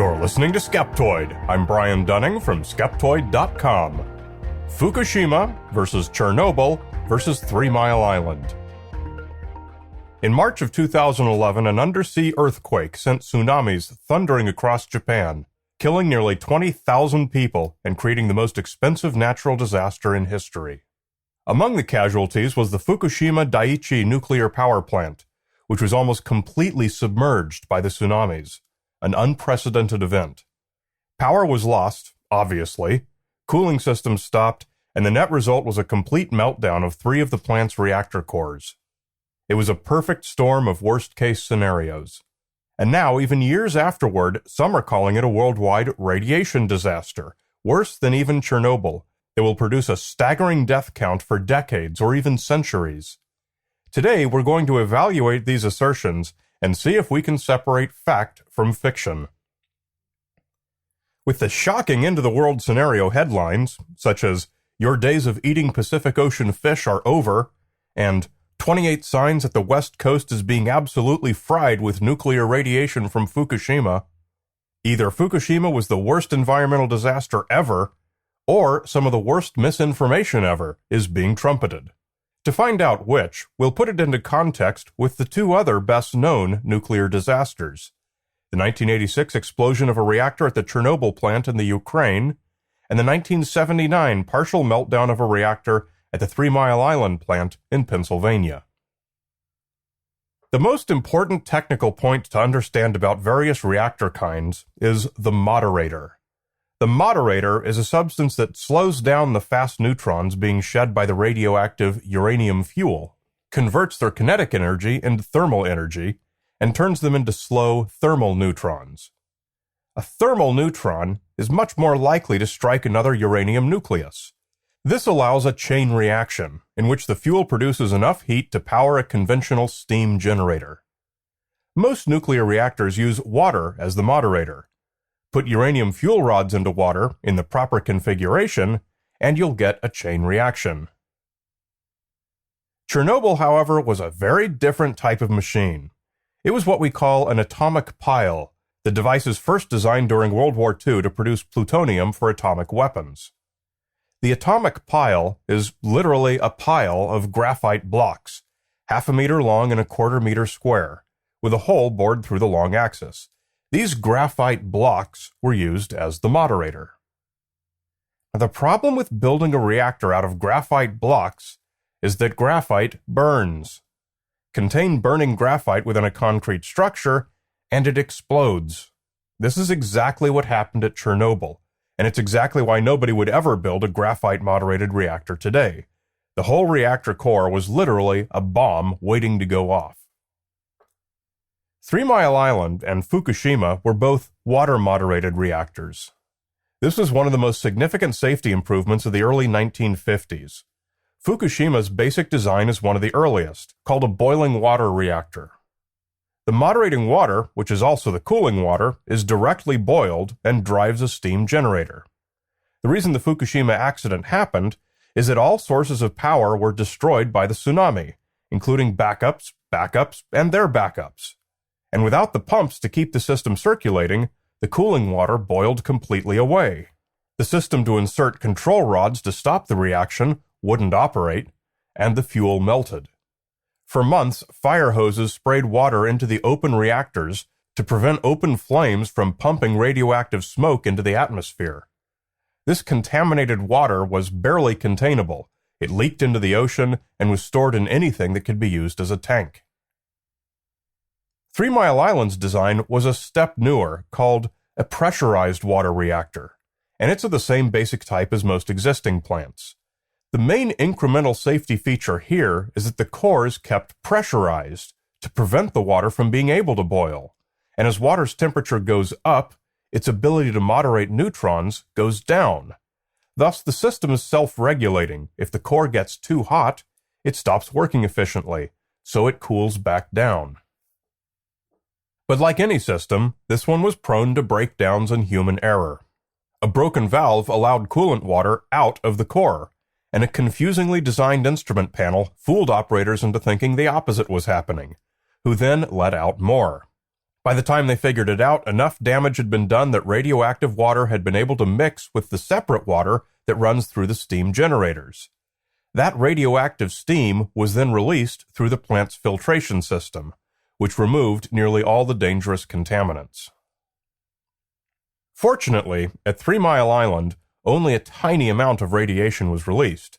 You're listening to Skeptoid. I'm Brian Dunning from Skeptoid.com. Fukushima versus Chernobyl versus 3 Mile Island. In March of 2011, an undersea earthquake sent tsunamis thundering across Japan, killing nearly 20,000 people and creating the most expensive natural disaster in history. Among the casualties was the Fukushima Daiichi nuclear power plant, which was almost completely submerged by the tsunamis, an unprecedented event. Power was lost, obviously, cooling systems stopped, and the net result was a complete meltdown of 3 of the plant's reactor cores. It was a perfect storm of worst-case scenarios. And now, even years afterward, some are calling it a worldwide radiation disaster, worse than even Chernobyl. It will produce a staggering death count for decades or even centuries. Today, we're going to evaluate these assertions and see if we can separate fact from fiction. With the shocking end-of-the-world scenario headlines, such as "Your days of eating Pacific Ocean fish are over," and 28 signs that the West Coast is being absolutely fried with nuclear radiation from Fukushima, either Fukushima was the worst environmental disaster ever, or some of the worst misinformation ever is being trumpeted. To find out which, we'll put it into context with the 2 other best-known nuclear disasters: the 1986 explosion of a reactor at the Chernobyl plant in the Ukraine, and the 1979 partial meltdown of a reactor at the 3 Mile Island plant in Pennsylvania. The most important technical point to understand about various reactor kinds is the moderator. The moderator is a substance that slows down the fast neutrons being shed by the radioactive uranium fuel, converts their kinetic energy into thermal energy, and turns them into slow thermal neutrons. A thermal neutron is much more likely to strike another uranium nucleus. This allows a chain reaction, in which the fuel produces enough heat to power a conventional steam generator. Most nuclear reactors use water as the moderator. Put uranium fuel rods into water in the proper configuration, and you'll get a chain reaction. Chernobyl, however, was a very different type of machine. It was what we call an atomic pile, the devices first designed during World War II to produce plutonium for atomic weapons. The atomic pile is literally a pile of graphite blocks, 1/2 meter long and 1/4 meter square, with a hole bored through the long axis. These graphite blocks were used as the moderator. Now, the problem with building a reactor out of graphite blocks is that graphite burns. Contain burning graphite within a concrete structure, and it explodes. This is exactly what happened at Chernobyl, and it's exactly why nobody would ever build a graphite-moderated reactor today. The whole reactor core was literally a bomb waiting to go off. 3 Mile Island and Fukushima were both water-moderated reactors. This was one of the most significant safety improvements of the early 1950s. Fukushima's basic design is one of the earliest, called a boiling water reactor. The moderating water, which is also the cooling water, is directly boiled and drives a steam generator. The reason the Fukushima accident happened is that all sources of power were destroyed by the tsunami, including backups, and their backups. And without the pumps to keep the system circulating, the cooling water boiled completely away. The system to insert control rods to stop the reaction wouldn't operate, and the fuel melted. For months, fire hoses sprayed water into the open reactors to prevent open flames from pumping radioactive smoke into the atmosphere. This contaminated water was barely containable. It leaked into the ocean and was stored in anything that could be used as a tank. 3 Mile Island's design was a step newer, called a pressurized water reactor, and it's of the same basic type as most existing plants. The main incremental safety feature here is that the core is kept pressurized to prevent the water from being able to boil, and as water's temperature goes up, its ability to moderate neutrons goes down. Thus, the system is self-regulating. If the core gets too hot, it stops working efficiently, so it cools back down. But like any system, this one was prone to breakdowns and human error. A broken valve allowed coolant water out of the core, and a confusingly designed instrument panel fooled operators into thinking the opposite was happening, who then let out more. By the time they figured it out, enough damage had been done that radioactive water had been able to mix with the separate water that runs through the steam generators. That radioactive steam was then released through the plant's filtration system, which removed nearly all the dangerous contaminants. Fortunately, at 3 Mile Island, only a tiny amount of radiation was released.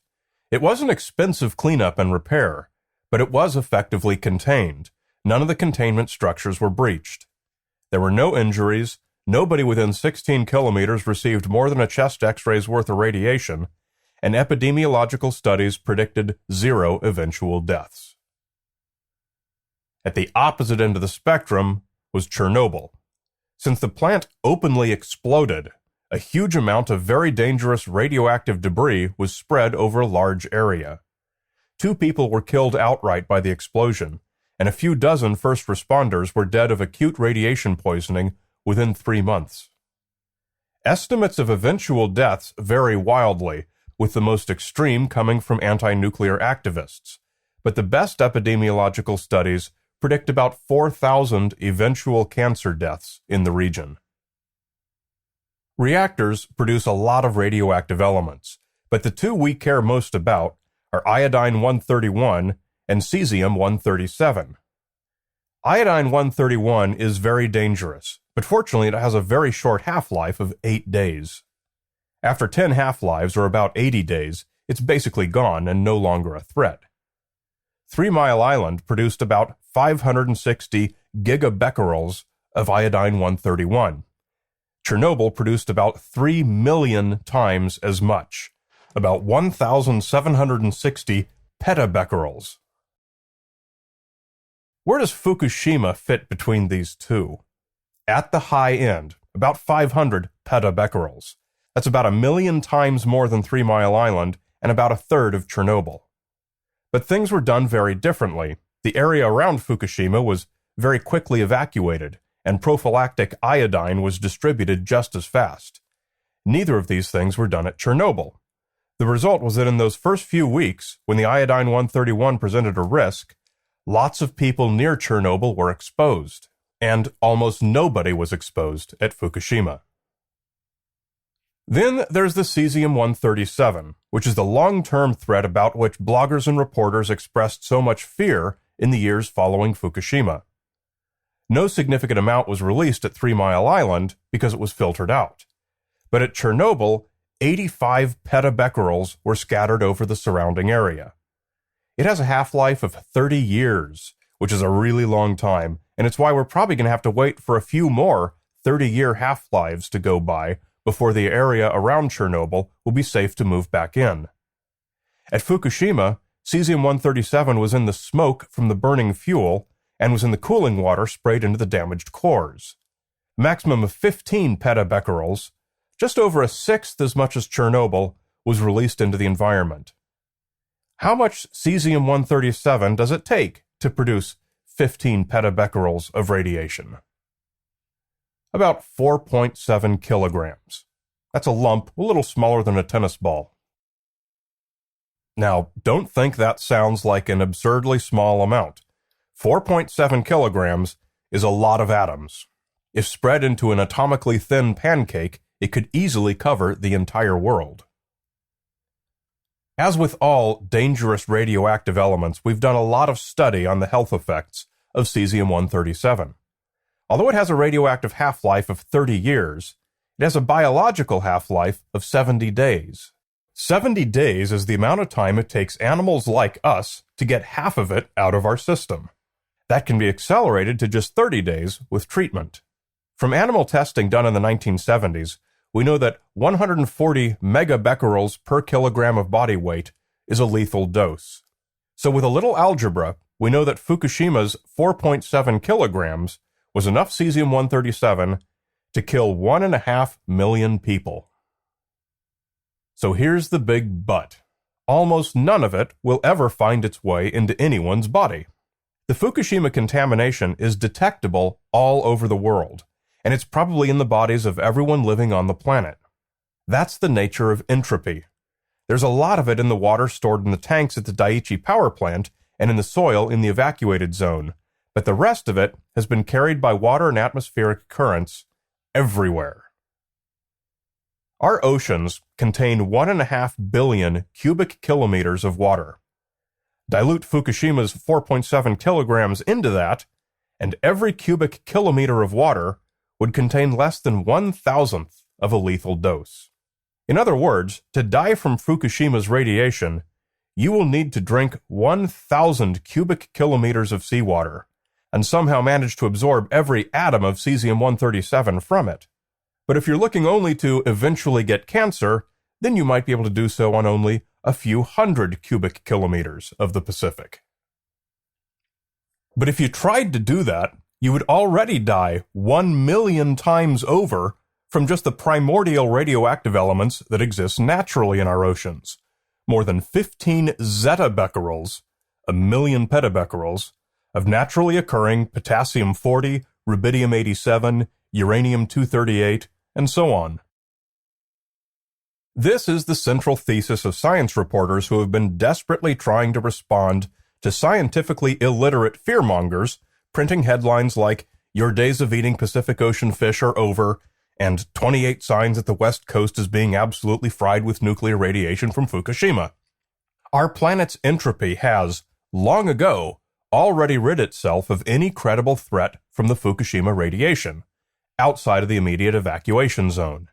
It wasn't expensive cleanup and repair, but it was effectively contained. None of the containment structures were breached. There were no injuries, nobody within 16 kilometers received more than a chest x-ray's worth of radiation, and epidemiological studies predicted 0 eventual deaths. At the opposite end of the spectrum was Chernobyl. Since the plant openly exploded, a huge amount of very dangerous radioactive debris was spread over a large area. 2 people were killed outright by the explosion, and a few dozen first responders were dead of acute radiation poisoning within 3 months. Estimates of eventual deaths vary wildly, with the most extreme coming from anti-nuclear activists, but the best epidemiological studies predict about 4,000 eventual cancer deaths in the region. Reactors produce a lot of radioactive elements, but the 2 we care most about are iodine-131 and cesium-137. Iodine-131 is very dangerous, but fortunately it has a very short half-life of 8 days. After 10 half-lives, or about 80 days, it's basically gone and no longer a threat. 3 Mile Island produced about 560 gigabecquerels of iodine-131. Chernobyl produced about 3 million times as much, about 1,760 petabecquerels. Where does Fukushima fit between these two? At the high end, about 500 petabecquerels. That's about 1 million times more than 3 Mile Island and about a third of Chernobyl. But things were done very differently. The area around Fukushima was very quickly evacuated, and prophylactic iodine was distributed just as fast. Neither of these things were done at Chernobyl. The result was that in those first few weeks, when the iodine-131 presented a risk, lots of people near Chernobyl were exposed, and almost nobody was exposed at Fukushima. Then there's the cesium-137, which is the long-term threat about which bloggers and reporters expressed so much fear in the years following Fukushima. No significant amount was released at 3 Mile Island because it was filtered out. But at Chernobyl, 85 petabecquerels were scattered over the surrounding area. It has a half-life of 30 years, which is a really long time, and it's why we're probably going to have to wait for a few more 30-year half-lives to go by before the area around Chernobyl will be safe to move back in. At Fukushima, cesium-137 was in the smoke from the burning fuel and was in the cooling water sprayed into the damaged cores. A maximum of 15 petabecquerels, just over a sixth as much as Chernobyl, was released into the environment. How much cesium-137 does it take to produce 15 petabecquerels of radiation? About 4.7 kilograms. That's a lump a little smaller than a tennis ball. Now, don't think that sounds like an absurdly small amount. 4.7 kilograms is a lot of atoms. If spread into an atomically thin pancake, it could easily cover the entire world. As with all dangerous radioactive elements, we've done a lot of study on the health effects of cesium-137. Although it has a radioactive half-life of 30 years, it has a biological half-life of 70 days. 70 days is the amount of time it takes animals like us to get half of it out of our system. That can be accelerated to just 30 days with treatment. From animal testing done in the 1970s, we know that 140 megabecquerels per kilogram of body weight is a lethal dose. So with a little algebra, we know that Fukushima's 4.7 kilograms was enough cesium-137 to kill 1.5 million people. So here's the big but. Almost none of it will ever find its way into anyone's body. The Fukushima contamination is detectable all over the world, and it's probably in the bodies of everyone living on the planet. That's the nature of entropy. There's a lot of it in the water stored in the tanks at the Daiichi power plant and in the soil in the evacuated zone, but the rest of it has been carried by water and atmospheric currents everywhere. Our oceans contain 1.5 billion cubic kilometers of water. Dilute Fukushima's 4.7 kilograms into that, and every cubic kilometer of water would contain less than 1,000th of a lethal dose. In other words, to die from Fukushima's radiation, you will need to drink 1,000 cubic kilometers of seawater, and somehow manage to absorb every atom of cesium-137 from it. But if you're looking only to eventually get cancer, then you might be able to do so on only a few hundred cubic kilometers of the Pacific. But if you tried to do that, you would already die 1 million times over from just the primordial radioactive elements that exist naturally in our oceans. More than 15 zetabecquerels, a million petabecquerels, of naturally occurring potassium-40, rubidium-87, uranium-238, and so on. This is the central thesis of science reporters who have been desperately trying to respond to scientifically illiterate fearmongers printing headlines like, "Your days of eating Pacific Ocean fish are over," and 28 signs that the West Coast is being absolutely fried with nuclear radiation from Fukushima. Our planet's entropy has, long ago, already rid itself of any credible threat from the Fukushima radiation, outside of the immediate evacuation zone.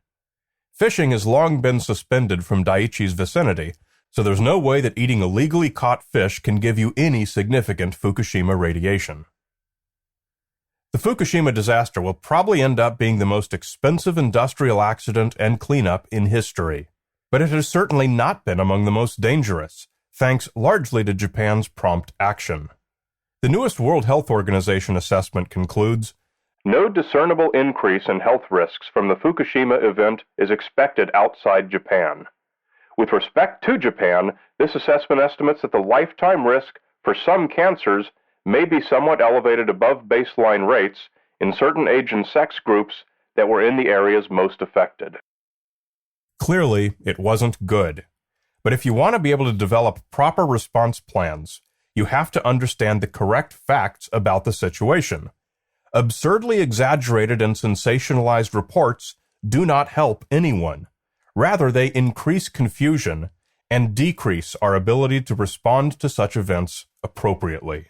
Fishing has long been suspended from Daiichi's vicinity, so there's no way that eating illegally caught fish can give you any significant Fukushima radiation. The Fukushima disaster will probably end up being the most expensive industrial accident and cleanup in history, but it has certainly not been among the most dangerous, thanks largely to Japan's prompt action. The newest World Health Organization assessment concludes, "No discernible increase in health risks from the Fukushima event is expected outside Japan. With respect to Japan, this assessment estimates that the lifetime risk for some cancers may be somewhat elevated above baseline rates in certain age and sex groups that were in the areas most affected." Clearly, it wasn't good. But if you want to be able to develop proper response plans, you have to understand the correct facts about the situation. Absurdly exaggerated and sensationalized reports do not help anyone. Rather, they increase confusion and decrease our ability to respond to such events appropriately.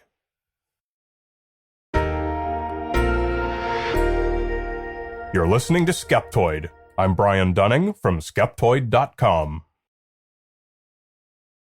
You're listening to Skeptoid. I'm Brian Dunning from Skeptoid.com.